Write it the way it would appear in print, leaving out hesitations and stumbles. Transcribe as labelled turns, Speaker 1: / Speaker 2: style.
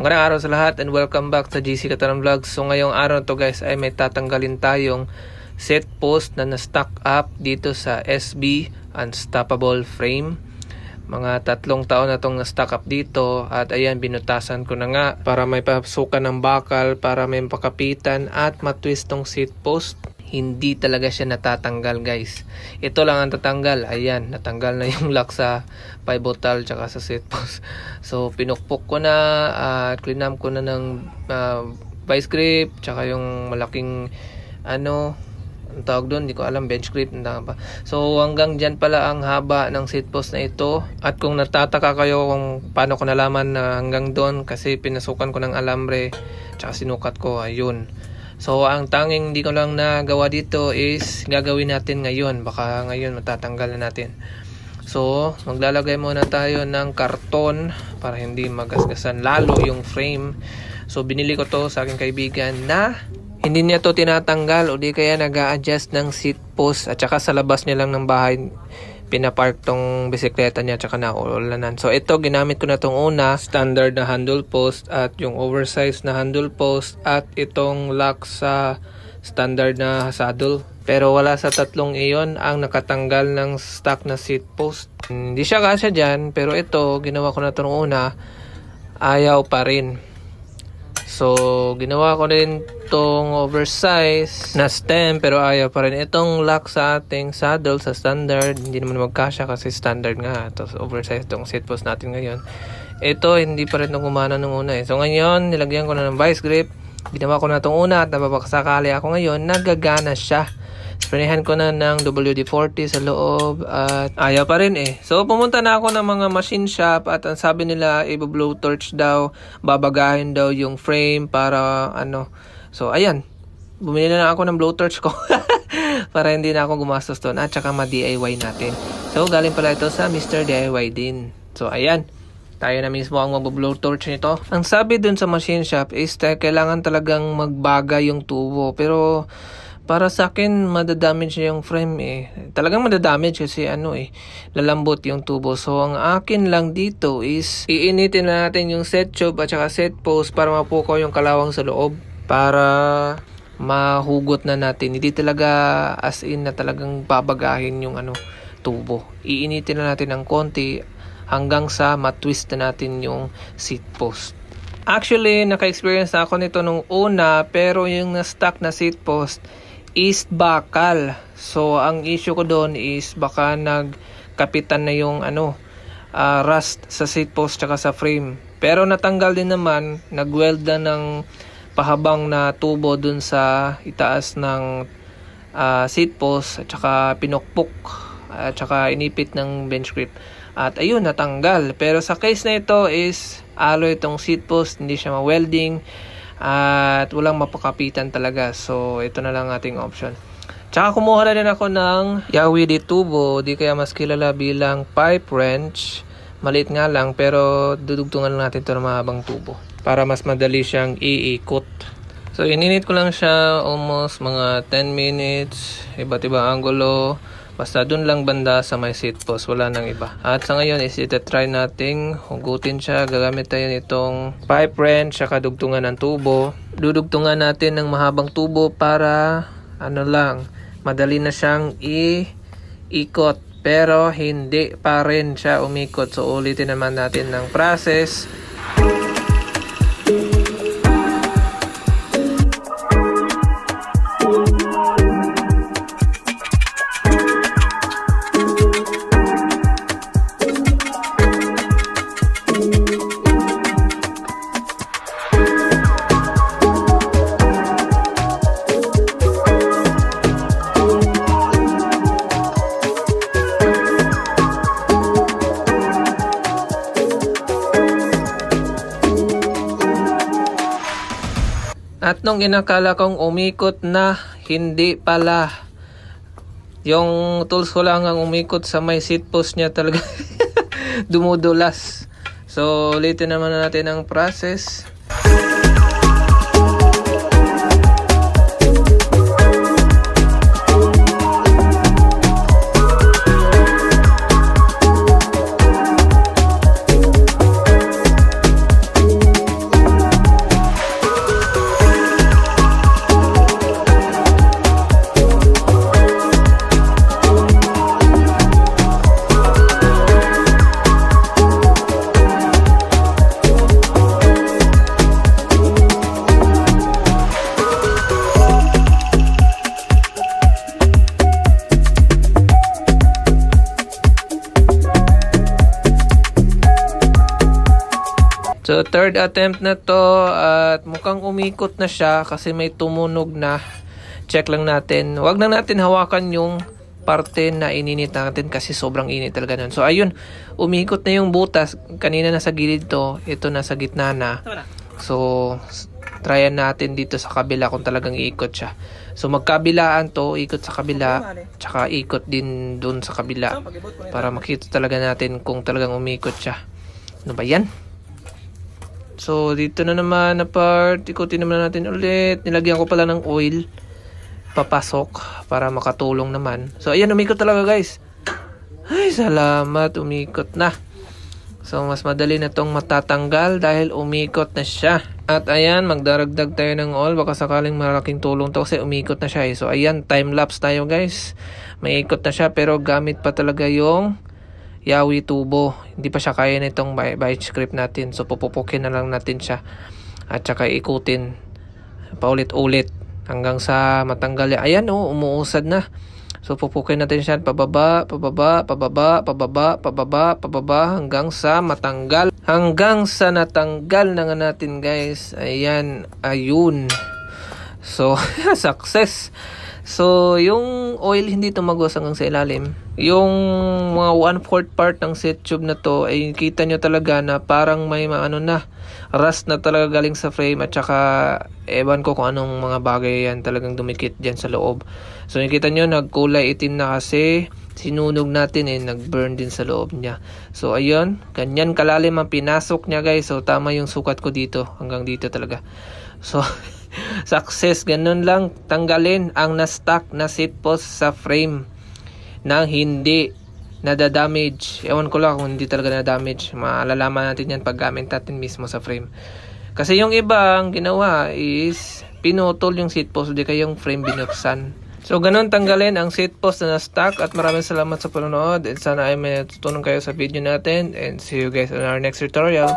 Speaker 1: Magandang araw sa lahat and welcome back sa GC Kataran Vlogs. So ngayong araw to guys ay may tatanggalin tayong set post na na-stock up dito sa SB Unstoppable Frame. Mga 3 taon na itong na-stock up dito at ayan, binutasan ko na nga para may pasukan ng bakal, para may pakapitan at matwist tong seat post. Hindi talaga siya natatanggal guys. Ito lang ang tatanggal. Ayan, natanggal na yung lock sa pivotal tsaka sa seat post. So pinukpok ko na at clean up ko na ng vice grip tsaka yung malaking ang tawag doon, hindi ko alam, bench grip. So hanggang dyan pala ang haba ng seat post na ito. At kung natataka kayo kung paano ko nalaman na hanggang doon, kasi pinasukan ko ng alambre tsaka sinukat ko, ayun. So ang tanging hindi ko lang nagawa dito is gagawin natin ngayon. Baka ngayon matatanggal na natin. So maglalagay muna tayo ng karton para hindi magasgasan lalo yung frame. So binili ko to sa aking kaibigan na hindi niya to tinatanggal o di kaya nag-a-adjust ng seat post, at saka sa labas niya lang ng bahay pinapark tong bisikleta niya tsaka naulanan. So ito, ginamit ko na tong una, standard na handle post at yung oversized na handle post at itong lock sa standard na saddle. Pero wala sa tatlong iyon ang nakatanggal ng stock na seat post. Hindi siya kasya dyan, pero ito, ginawa ko na tong una, ayaw pa rin. So ginawa ko rin tong oversize na stem pero ayaw pa rin. Itong lock sa ating saddle sa standard, hindi naman magkasya kasi standard nga. Tapos oversize tong seat post natin ngayon. Ito hindi pa rin itong gumana nung una eh. So ngayon nilagyan ko na ng vice grip. Ginawa ko na itong una at napapakasakali ako ngayon, nagagana siya. Sprayhan ko na ng WD-40 sa loob at ayaw pa rin eh. So pumunta na ako ng mga machine shop at ang sabi nila i-blow torch daw, babagahin daw yung frame para So ayan, bumili na ako ng blow torch ko para hindi na ako gumastos doon at saka ma-DIY natin. So galing pala ito sa Mr. DIY din. So ayan, tayo na mismo ang mag-blow torch nito. Ang sabi dun sa machine shop is kailangan talagang magbaga yung tubo. Pero para sa akin, madadamage yung frame eh. Talagang madadamage kasi lalambot yung tubo. So ang akin lang dito is iinitin na natin yung set tube at saka set post para mapukaw yung kalawang sa loob. Para mahugot na natin. Hindi talaga as in na talagang babagahin yung tubo. Iinitin na natin ng konti hanggang sa matwist na natin yung seat post. Actually, naka-experience na ako nito nung una, pero yung na-stock na seat post is bakal. So ang issue ko doon is baka nagkapitan na yung rust sa seat post tsaka sa frame. Pero natanggal din naman, nag-weld na ng pahabang na tubo dun sa itaas ng seat post at saka pinukpok at saka inipit ng bench grip. At ayun, natanggal. Pero sa case na ito is alloy itong seat post, hindi siya ma-welding at walang mapakapitan talaga. So ito na lang ating option. Tsaka kumuha na din ako ng Yawidi tubo, di kaya mas kilala bilang pipe wrench. Maliit nga lang pero dudugtungan lang natin ito ng mahabang tubo para mas madali siyang iikot. So ininit ko lang siya almost mga 10 minutes, iba't ibang angulo. Basta dun lang banda sa may seat post, wala nang iba. At sa ngayon is try nating hugutin siya. Gagamit tayo nitong pipe wrench saka dugtungan ng tubo. Dudugtungan natin ng mahabang tubo para madali na siyang iikot. Pero hindi pa rin siya umikot. So ulitin naman natin ng process. At nung inakala kong umikot na, hindi pala. Yung tools ko lang ang umikot sa may seat post niya talaga. Dumudulas. So ulitin naman natin ang process. So third attempt na to at mukhang umikot na siya kasi may tumunog na. Check lang natin. Huwag na natin hawakan yung parte na ininit natin kasi sobrang init talaga nun. So ayun, umikot na yung butas. Kanina nasa gilid to, ito nasa gitna na. So tryan natin dito sa kabila kung talagang iikot siya. So magkabilaan to, ikot sa kabila, tsaka ikot din dun sa kabila para makita talaga natin kung talagang umikot siya. Ano ba yan? So dito na naman na part, ikutin naman natin ulit. Nilagyan ko pala ng oil papasok para makatulong naman. So ayan, umikot talaga guys. Ay salamat, umikot na. So mas madali na tong matatanggal dahil umikot na siya. At ayan, magdaragdag tayo ng oil. Baka sakaling malaking tulong to kasi umikot na siya So ayan, time lapse tayo guys. May ikot na siya pero gamit pa talaga yung Yawi tubo. Hindi pa siya kaya nitong bite script natin. So pupupukin na lang natin siya. At saka ikutin paulit-ulit hanggang sa matanggal. Ayan umuusad na. So pupukin natin siya pababa, pababa, pababa, pababa, pababa, pababa hanggang sa matanggal. Hanggang sa natanggal na nga natin guys. Ayan, ayun. So success. So yung oil hindi tumagos hanggang sa ilalim. Yung mga 1/4 part ng set tube na to ay kita nyo talaga na parang may na rust na talaga galing sa frame at saka ewan ko kung anong mga bagay yan talagang dumikit dyan sa loob. So nakita nyo nagkulay itim na kasi sinunog natin nag-burn din sa loob niya. So ayun, ganyan kalalim ang pinasok niya guys. So tama yung sukat ko dito, hanggang dito talaga. So success, ganun lang tanggalin ang na-stuck na seat post sa frame nang hindi nadadamage. Ewan ko lang kung hindi talaga na-damage. Malalaman natin yan pag gamit natin mismo sa frame. Kasi yung iba ang ginawa is pinutol yung seat post, di kaya yung frame binuksan. So ganun tanggalin ang seat post na na-stuck. At maraming salamat sa panonood and sana ay may natutunan kayo sa video natin and see you guys on our next tutorial.